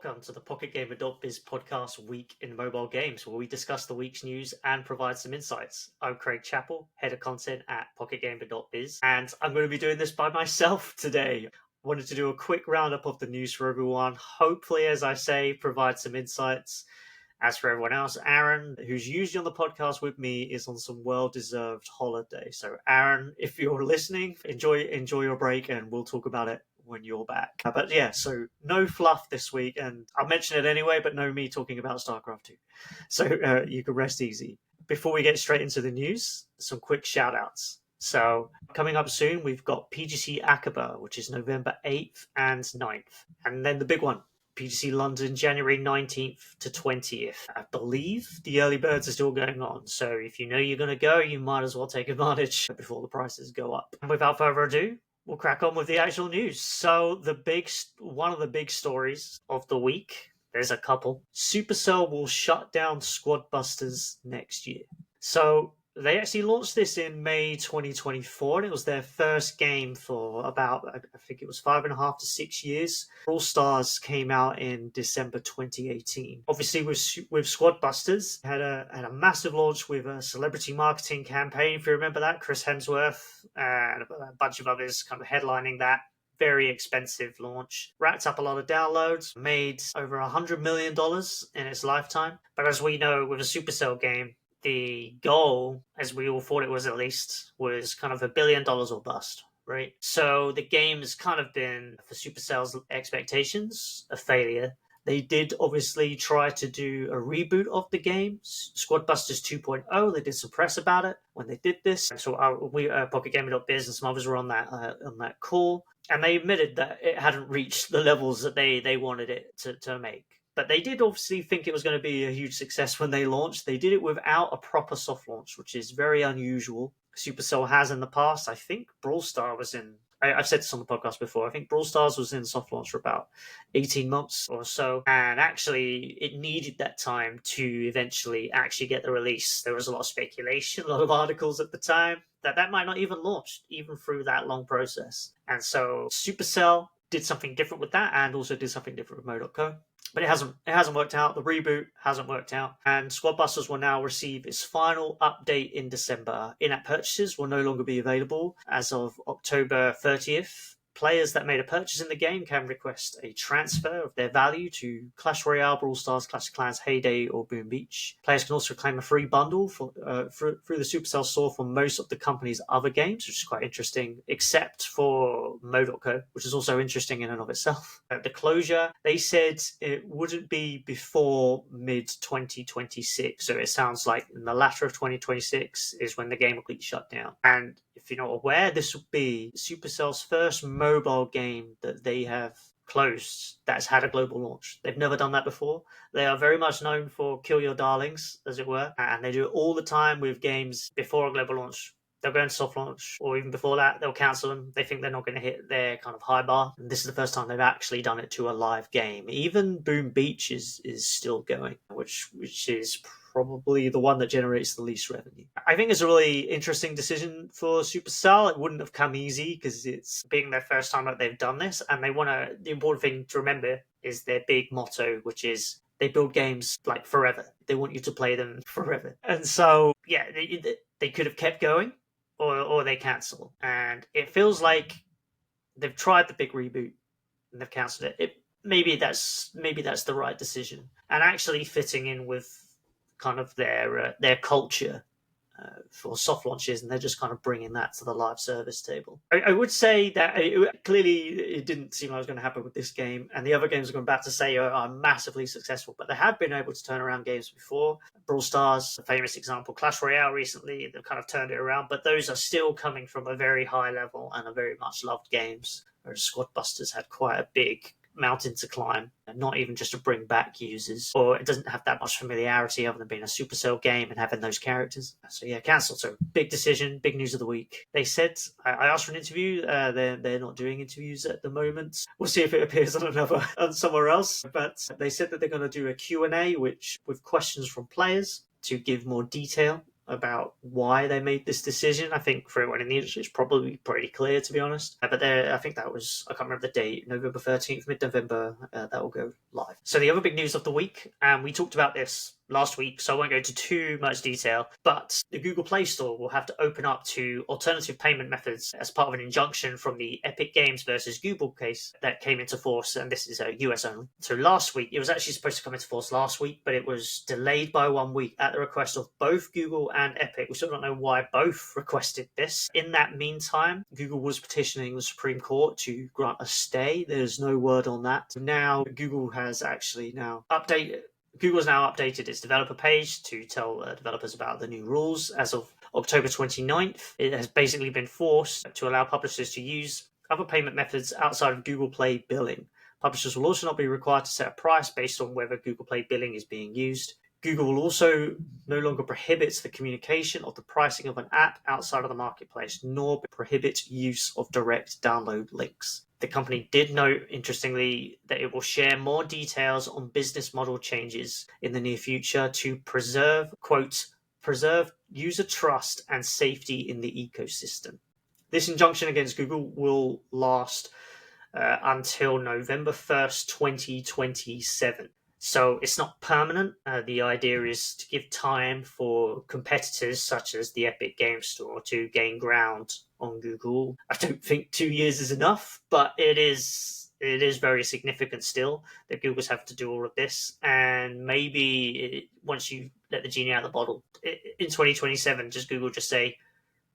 welcome to the PocketGamer.biz podcast Week in Mobile Games, where we discuss the week's news and provide some insights. I'm Craig Chapple, Head of Content at PocketGamer.biz, and I'm going to be doing this by myself today. Wanted to do a quick roundup of the news for everyone. Hopefully, as I say, provide some insights. As for everyone else, Aaron, who's usually on the podcast with me, is on some well-deserved holiday. So, Aaron, if you're listening, enjoy your break, and we'll talk about it when you're back. But yeah, so no fluff this week, and I'll mention it anyway, but no me talking about StarCraft 2. So you can rest easy. Before we get straight into the news, some quick shout-outs. So coming up soon, we've got PGC Aqaba, which is November 8th and 9th. And then the big one, PGC London, January 19th to 20th. I believe the early birds are still going on. So if you know you're going to go, you might as well take advantage before the prices go up. And without further ado, we'll crack on with the actual news. So one of the big stories of the week, there's a couple. Supercell will shut down Squad Busters next year. So they actually launched this in May 2024, and it was their first game for about, I think it was 5.5 to 6 years. Brawl Stars came out in December 2018. Obviously, with Squad Busters, had a massive launch with a celebrity marketing campaign. If you remember that, Chris Hemsworth and a bunch of others kind of headlining that. Very expensive launch. Racked up a lot of downloads, made over $100 million in its lifetime. But as we know, with a Supercell game, the goal, as we all thought it was at least, was kind of $1 billion or bust, right? So the game has kind of been, for Supercell's expectations, a failure. They did obviously try to do a reboot of the game, Squad Busters 2.0. They did some press about it when they did this. So we PocketGamer.biz and some others were on that call, and they admitted that it hadn't reached the levels that they wanted it to make. But they did obviously think it was going to be a huge success when they launched. They did it without a proper soft launch, which is very unusual. Supercell has in the past. I think Brawl Stars was in, I've said this on the podcast before, I think Brawl Stars was in soft launch for about 18 months or so. And actually, it needed that time to eventually actually get the release. There was a lot of speculation, a lot of articles at the time that might not even launch, even through that long process. And so Supercell did something different with that, and also did something different with Mo.co. But it hasn't worked out. The reboot hasn't worked out. And Squad Busters will now receive its final update in December. In-app purchases will no longer be available as of October 30th. Players that made a purchase in the game can request a transfer of their value to Clash Royale, Brawl Stars, Clash of Clans, Heyday, or Boom Beach. Players can also claim a free bundle through the Supercell store for most of the company's other games, which is quite interesting, except for Mo.co, which is also interesting in and of itself. The closure, they said it wouldn't be before mid-2026, so it sounds like in the latter of 2026 is when the game will be shut down. And if you're not aware, this will be Supercell's first mobile game that they have closed that's had a global launch. They've never done that before. They are very much known for kill your darlings, as it were, and they do it all the time with games before a global launch. They'll go into soft launch, or even before that, they'll cancel them. They think they're not going to hit their kind of high bar. And this is the first time they've actually done it to a live game. Even Boom Beach is still going, which is probably the one that generates the least revenue. I think it's a really interesting decision for Supercell. It wouldn't have come easy because it's being their first time that they've done this, and the important thing to remember is their big motto, which is they build games like forever. They want you to play them forever. And so, yeah, they could have kept going, or they cancel. And it feels like they've tried the big reboot and they've cancelled it. Maybe that's the right decision, and actually fitting in with kind of their culture for soft launches, and they're just kind of bringing that to the live service table. I would say that clearly it didn't seem like it was going to happen with this game, and the other games I'm about to say are massively successful, but they have been able to turn around games before. Brawl Stars, a famous example. Clash Royale recently, they've kind of turned it around, but those are still coming from a very high level and are very much loved games, whereas Squad Busters had quite a big mountain to climb, and not even just to bring back users, or it doesn't have that much familiarity other than being a Supercell game and having those characters. So yeah, cancelled. So big decision, big news of the week. They said, I asked for an interview, they're not doing interviews at the moment. We'll see if it appears on somewhere else, but they said that they're going to do a Q&A with questions from players to give more detail about why they made this decision. I think for everyone in the industry, it's probably pretty clear, to be honest. But I think that was, I can't remember the date, November 13th, mid-November, that will go live. So the other big news of the week, and we talked about this last week, so I won't go into too much detail, but the Google Play Store will have to open up to alternative payment methods as part of an injunction from the Epic Games versus Google case that came into force, and this is US only. So last week, it was actually supposed to come into force last week, but it was delayed by 1 week at the request of both Google and Epic. We still don't know why both requested this. In that meantime, Google was petitioning the Supreme Court to grant a stay. There's no word on that. Now, Google has actually now updated Google's now updated its developer page to tell developers about the new rules. As of October 29th, it has basically been forced to allow publishers to use other payment methods outside of Google Play billing. Publishers will also not be required to set a price based on whether Google Play billing is being used. Google will also no longer prohibit the communication of the pricing of an app outside of the marketplace, nor prohibit use of direct download links. The company did note, interestingly, that it will share more details on business model changes in the near future to preserve user trust and safety in the ecosystem. This injunction against Google will last until November 1st, 2027. So it's not permanent. The idea is to give time for competitors such as the Epic Games Store to gain ground on Google. I don't think 2 years is enough, but it is very significant still that Google's have to do all of this. And maybe once you let the genie out of the bottle, in 2027, just Google just say,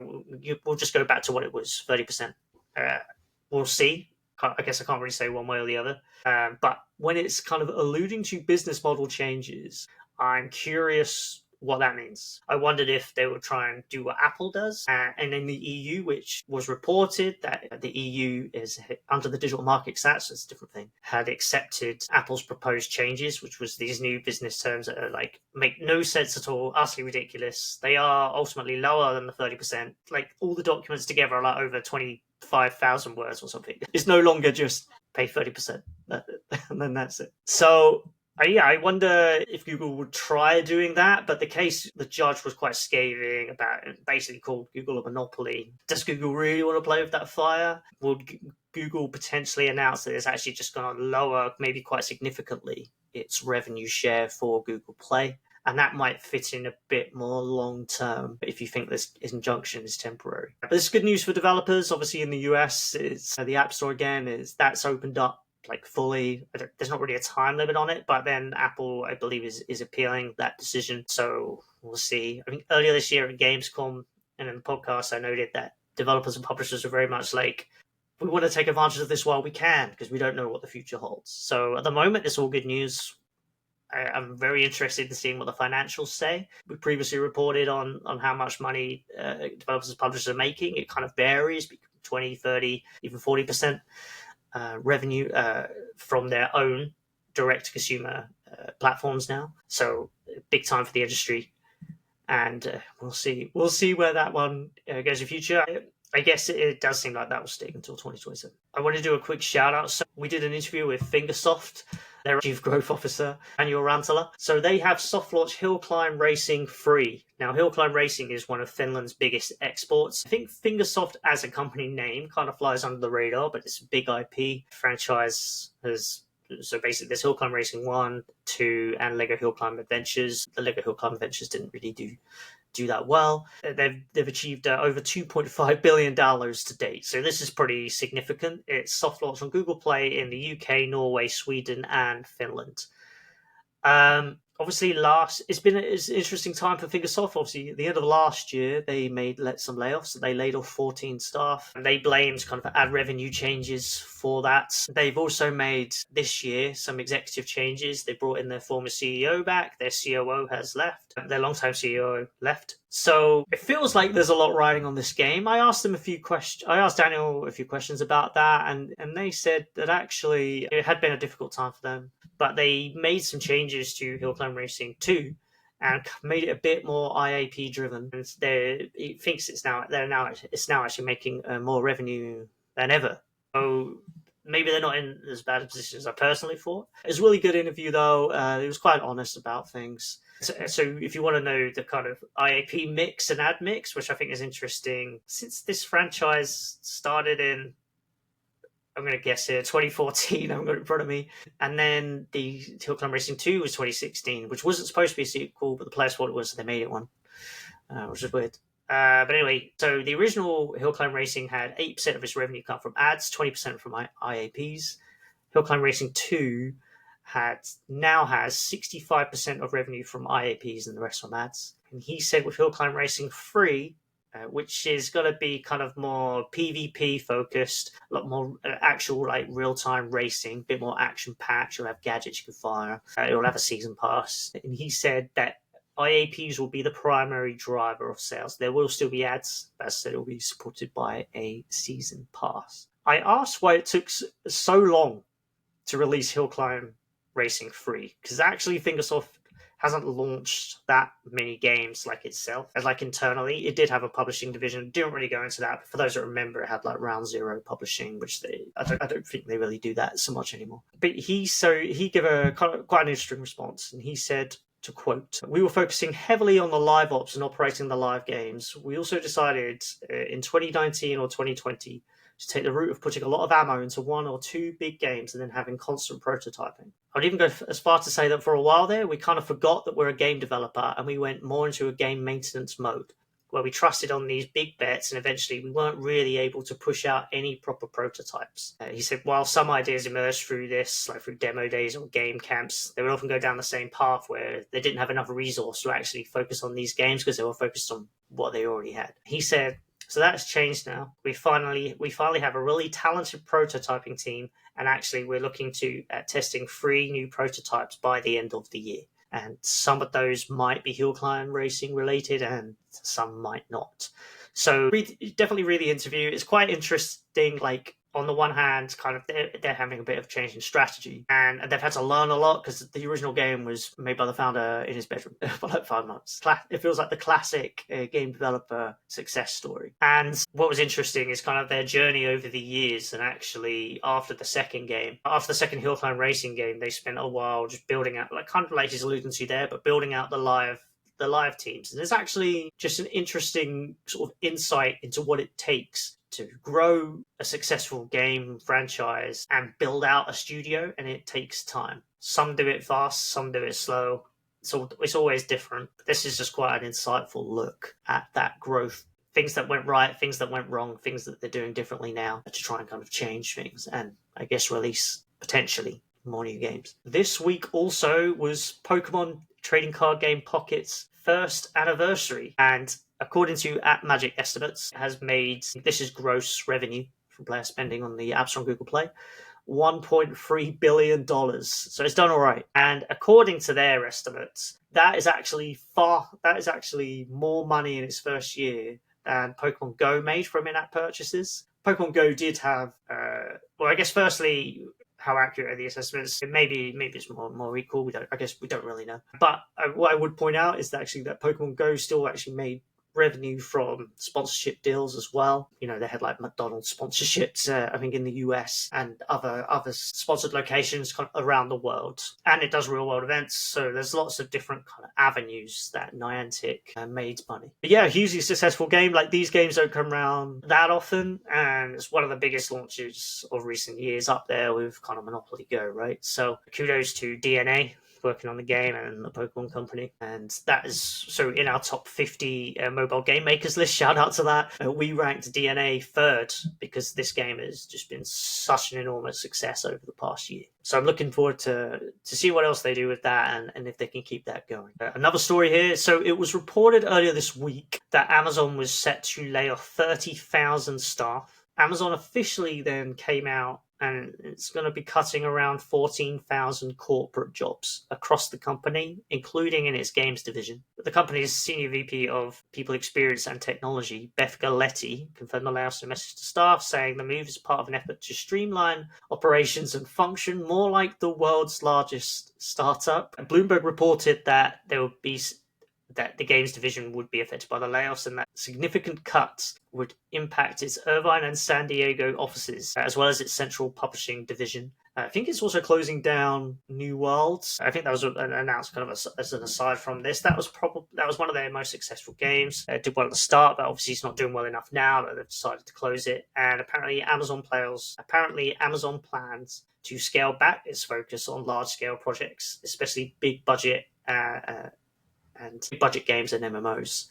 we'll just go back to what it was, 30%. We'll see. I guess I can't really say one way or the other. But when it's kind of alluding to business model changes, I'm curious what that means. I wondered if they would try and do what Apple does. And in the EU, which was reported that the EU is under the Digital Markets Act, so it's a different thing, had accepted Apple's proposed changes, which was these new business terms that are like make no sense at all, utterly ridiculous. They are ultimately lower than the 30%. Like all the documents together are like over 25,000 words or something. It's no longer just pay 30%, and then that's it. So I wonder if Google would try doing that, but the judge was quite scathing about it, basically called Google a monopoly. Does Google really want to play with that fire? Would Google potentially announce that it's actually just going to lower, maybe quite significantly, its revenue share for Google Play? And that might fit in a bit more long term if you think this injunction is temporary. But this is good news for developers. Obviously, in the US, it's the App Store again. That's opened up like fully. There's not really a time limit on it, but then Apple, I believe, is appealing that decision. So we'll see. I mean, earlier this year at Gamescom and in the podcast, I noted that developers and publishers are very much like, we want to take advantage of this while we can because we don't know what the future holds. So at the moment, it's all good news. I'm very interested in seeing what the financials say. We previously reported on how much money developers and publishers are making. It kind of varies, 20, 30, even 40% revenue from their own direct-to-consumer platforms now. So big time for the industry. And we'll see where that one goes in the future. I guess it does seem like that will stick until 2027. I want to do a quick shout out. So we did an interview with Fingersoft, their Chief Growth Officer, Daniel Rantala. So they have soft launched Hill Climb Racing free. Now, Hill Climb Racing is one of Finland's biggest exports. I think Fingersoft as a company name kind of flies under the radar, but it's a big IP. Franchise so basically there's Hill Climb Racing 1, 2, and Lego Hill Climb Adventures. The Lego Hill Climb Adventures didn't really do that well. They've achieved over $2.5 billion to date. So this is pretty significant. It's soft launched on Google Play in the UK, Norway, Sweden, and Finland. Obviously, it's been an interesting time for Fingersoft. Obviously, at the end of last year, they made some layoffs. They laid off 14 staff. And they blamed kind of ad revenue changes for that. They've also made this year some executive changes. They brought in their former CEO back. Their COO has left. Their longtime CEO left. So it feels like there's a lot riding on this game. I asked Daniel a few questions about that, and they said that actually it had been a difficult time for them, but they made some changes to Hill Climb Racing 2 and made it a bit more IAP driven. And it thinks it's now actually making more revenue than ever. So maybe they're not in as bad a position as I personally thought. It was a really good interview though. He was quite honest about things. So if you want to know the kind of IAP mix and ad mix, which I think is interesting, since this franchise started in, I'm going to guess here, 2014, I've got it in front of me. And then the Hill Climb Racing 2 was 2016, which wasn't supposed to be a sequel, but the players thought it was, so they made it one, which is weird. But anyway, so the original Hill Climb Racing had 8% of its revenue come from ads, 20% from IAPs. Hill Climb Racing 2 now has 65% of revenue from IAPs and the rest from ads. And he said with Hill Climb Racing 3, which is going to be kind of more PvP focused, a lot more actual like real time racing, a bit more action packed. You'll have gadgets you can fire. You'll have a season pass. And he said that IAPs will be the primary driver of sales. There will still be ads, but as I said, it will be supported by a season pass. I asked why it took so long to release Hill Climb Racing 3, because actually Fingersoft hasn't launched that many games like itself. As like internally, it did have a publishing division. Didn't really go into that, but for those that remember, it had like Round Zero publishing, which I don't think they really do that so much anymore. But he gave a quite an interesting response, and he said, to quote, "We were focusing heavily on the live ops and operating the live games. We also decided in 2019 or 2020 to take the route of putting a lot of ammo into one or two big games and then having constant prototyping. I'd even go as far to say that for a while there, we kind of forgot that we're a game developer and we went more into a game maintenance mode, where we trusted on these big bets and eventually we weren't really able to push out any proper prototypes." He said, while some ideas emerged through this, like through demo days or game camps, they would often go down the same path where they didn't have enough resource to actually focus on these games because they were focused on what they already had. He said, so that's changed now. We finally have a really talented prototyping team, and actually we're looking to testing 3 new prototypes by the end of the year. And some of those might be Hill Climb Racing related and some might not. So definitely read the interview. It's quite interesting. Like, on the one hand, kind of they're having a bit of change in strategy, and they've had to learn a lot because the original game was made by the founder in his bedroom for like 5 months. It feels like the classic game developer success story. And what was interesting is kind of their journey over the years. And actually, after the second Hill Climb Racing game, they spent a while just building out, like kind of like he's alluding to there, but building out the live teams. And there's actually just an interesting sort of insight into what it takes to grow a successful game franchise and build out a studio, and it takes time. Some do it fast, some do it slow. So it's always different. This is just quite an insightful look at that growth. Things that went right, things that went wrong, things that they're doing differently now to try and kind of change things and I guess release potentially more new games. This week also was Pokemon trading card game Pocket's first anniversary, and according to Magic estimates, has made, this is gross revenue from player spending on the App Store and Google Play, $1.3 billion. So it's done all right. And according to their estimates, that is actually more money in its first year than Pokemon Go made from in-app purchases. Pokemon Go did have, well, I guess firstly, how accurate are the assessments? Maybe it's more equal. We don't really know. But what I would point out is that actually that Pokemon Go still actually made revenue from sponsorship deals as well. You know, they had like McDonald's sponsorships, I think in the US, and other sponsored locations kind of around the world. And it does real world events, so there's lots of different kind of avenues that Niantic made money. But yeah, hugely successful game. Like, these games don't come around that often, and it's one of the biggest launches of recent years, up there with kind of Monopoly Go, right? So kudos to DNA working on the game and the Pokemon Company. And that is, so in our top 50 mobile game makers list, shout out to that, we ranked DNA third because this game has just been such an enormous success over the past year. So I'm looking forward to see what else they do with that and if they can keep that going. Another story here. So it was reported earlier this week that Amazon was set to lay off 30,000 staff. Amazon officially then came out and it's going to be cutting around 14,000 corporate jobs across the company, including in its games division. The company's senior VP of People Experience and Technology, Beth Galetti, confirmed the layoffs in a message to staff, saying the move is part of an effort to streamline operations and function more like the world's largest startup. Bloomberg reported that that the games division would be affected by the layoffs and that significant cuts would impact its Irvine and San Diego offices, as well as its central publishing division I think it's also closing down New Worlds. I think that was announced kind of as an aside from this. That was one of their most successful games. It did well at the start, but obviously it's not doing well enough now that they've decided to close it. And apparently Amazon plans to scale back its focus on large scale projects, especially big budget and big budget games and MMOs.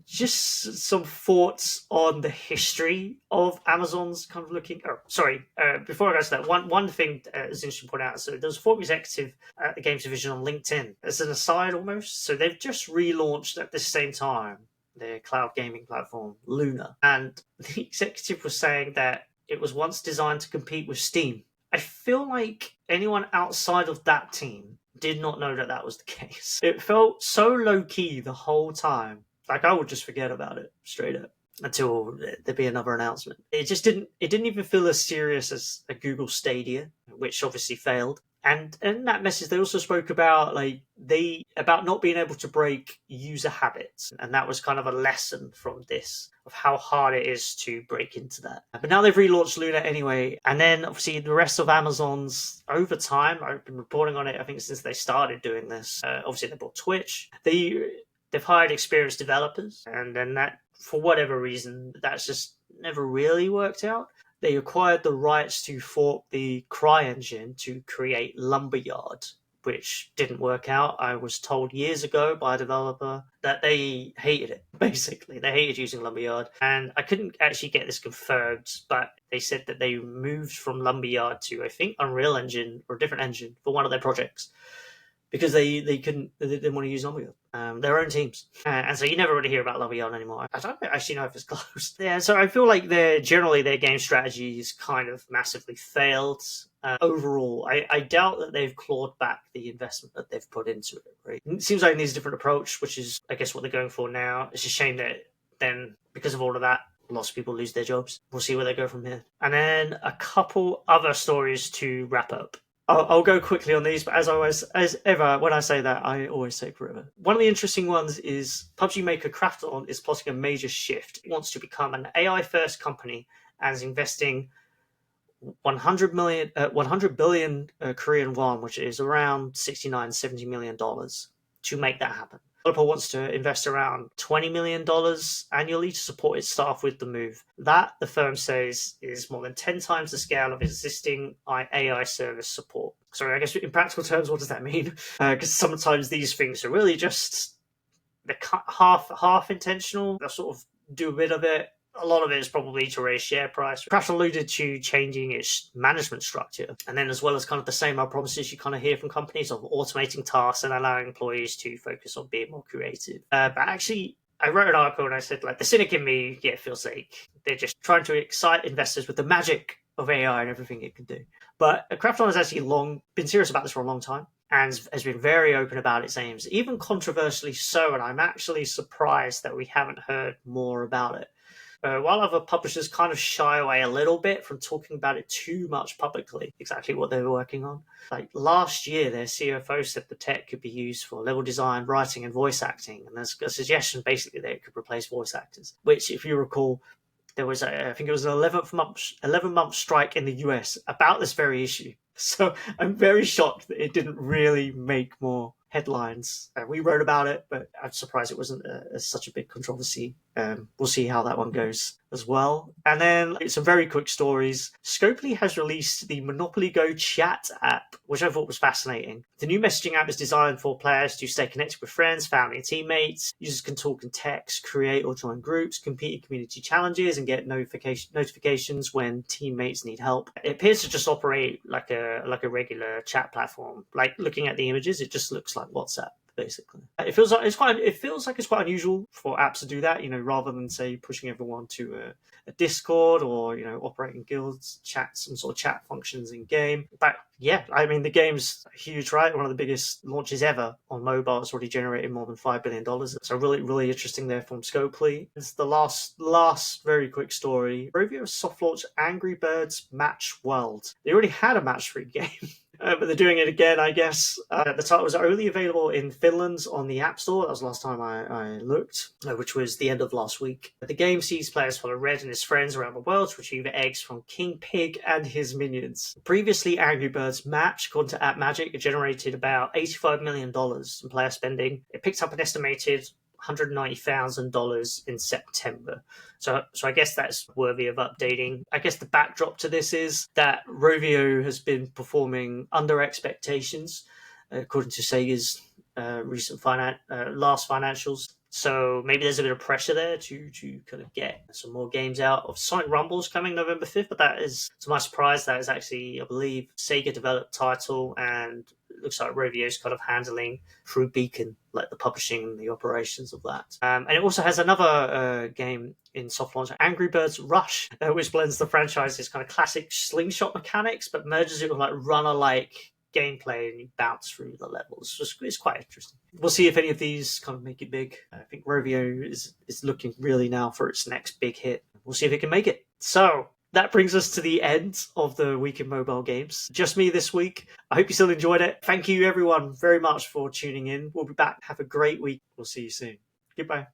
Just some thoughts on the history of Amazon's kind of looking. Oh, sorry. Before I go to that, one thing is interesting to point out. So there's a former executive at the games division on LinkedIn. As an aside, almost. So they've just relaunched at the same time their cloud gaming platform Luna, and the executive was saying that it was once designed to compete with Steam. I feel like anyone outside of that team did not know that that was the case. It felt so low key the whole time. Like, I would just forget about it straight up until there'd be another announcement. It didn't even feel as serious as a Google Stadia, which obviously failed. And in that message, they also spoke about about not being able to break user habits. And that was kind of a lesson from this, of how hard it is to break into that. But now they've relaunched Luna anyway. And then obviously the rest of Amazon's, over time, I've been reporting on it, I think, since they started doing this. Obviously they bought Twitch. They've hired experienced developers, and then that, for whatever reason, that's just never really worked out. They acquired the rights to fork the CryEngine to create Lumberyard, which didn't work out. I was told years ago by a developer that they hated it, basically. They hated using Lumberyard, and I couldn't actually get this confirmed, but they said that they moved from Lumberyard to, I think, Unreal Engine, or a different engine, for one of their projects, because they didn't want to use Lumberyard. Their own teams. And so you never really hear about Lumberyard anymore. I don't actually know if it's closed. Yeah, so I feel like their game strategies kind of massively failed. Overall, I doubt that they've clawed back the investment that they've put into it. Right? It seems like it needs a different approach, which is, I guess, what they're going for now. It's a shame that then, because of all of that, lots of people lose their jobs. We'll see where they go from here. And then a couple other stories to wrap up. I'll go quickly on these, but as ever, when I say that, I always take forever. One of the interesting ones is PUBG maker Krafton is plotting a major shift. It wants to become an AI-first company and is investing 100 billion Korean won, which is around $70 million, to make that happen. Developer wants to invest around $20 million annually to support its staff with the move. That, the firm says, is more than 10 times the scale of existing AI service support. So I guess in practical terms, what does that mean? Because sometimes these things are really just they're half intentional. They'll sort of do a bit of it. A lot of it is probably to raise share price. Crash alluded to changing its management structure, and then as well as kind of the same old promises you kind of hear from companies of automating tasks and allowing employees to focus on being more creative. But actually, I wrote an article and I said, like, the cynic in me, feels like they're just trying to excite investors with the magic of AI and everything it can do. But Krafton has actually been serious about this for a long time and has been very open about its aims, even controversially so, and I'm actually surprised that we haven't heard more about it. While other publishers kind of shy away a little bit from talking about it too much publicly, exactly what they were working on. Like last year, their CFO said the tech could be used for level design, writing, and voice acting. And there's a suggestion basically that it could replace voice actors, which, if you recall, there was, I think it was an 11-month strike in the US about this very issue. So I'm very shocked that it didn't really make more headlines. We wrote about it, but I'm surprised it wasn't such a big controversy. We'll see how that one goes as well. And then some very quick stories. Scopely has released the Monopoly Go chat app, which I thought was fascinating. The new messaging app is designed for players to stay connected with friends, family, and teammates. Users can talk and text, create or join groups, compete in community challenges, and get notifications when teammates need help. It appears to just operate like a regular chat platform. Like, looking at the images, it just looks like WhatsApp, basically. It feels like it's quite unusual for apps to do that, rather than, say, pushing everyone to a Discord or, operating guilds, some sort of chat functions in game. But yeah, I mean, the game's huge, right? One of the biggest launches ever on mobile. It's already generated more than $5 billion. So really, really interesting there from Scopely. It's the last very quick story. Rovio soft launched Angry Birds Match World. They already had a match-3 game. But they're doing it again, I guess. The title was only available in Finland on the App Store. That was the last time I looked, which was the end of last week. The game sees players follow Red and his friends around the world to retrieve eggs from King Pig and his minions. Previously, Angry Birds Match, according to App Magic, it generated about $85 million in player spending. It picked up an estimated $190,000 in September. So I guess that's worthy of updating. I guess the backdrop to this is that Rovio has been performing under expectations, according to Sega's recent last financials. So maybe there's a bit of pressure there to kind of get some more games out. Of Sonic Rumble's coming November 5th, but that is, to my surprise, that is actually, I believe, Sega developed title, and it looks like Rovio's kind of handling through Beacon, like the publishing and the operations of that. And it also has another game in soft launch, Angry Birds Rush, which blends the franchise's kind of classic slingshot mechanics, but merges it with like runner-like gameplay, and you bounce through the levels. It's quite interesting. We'll see if any of these kind of make it big. I think Rovio is looking really now for its next big hit. We'll see if it can make it. So that brings us to the end of the week in mobile games. Just me this week. I hope you still enjoyed it. Thank you everyone very much for tuning in. We'll be back. Have a great week. We'll see you soon. Goodbye.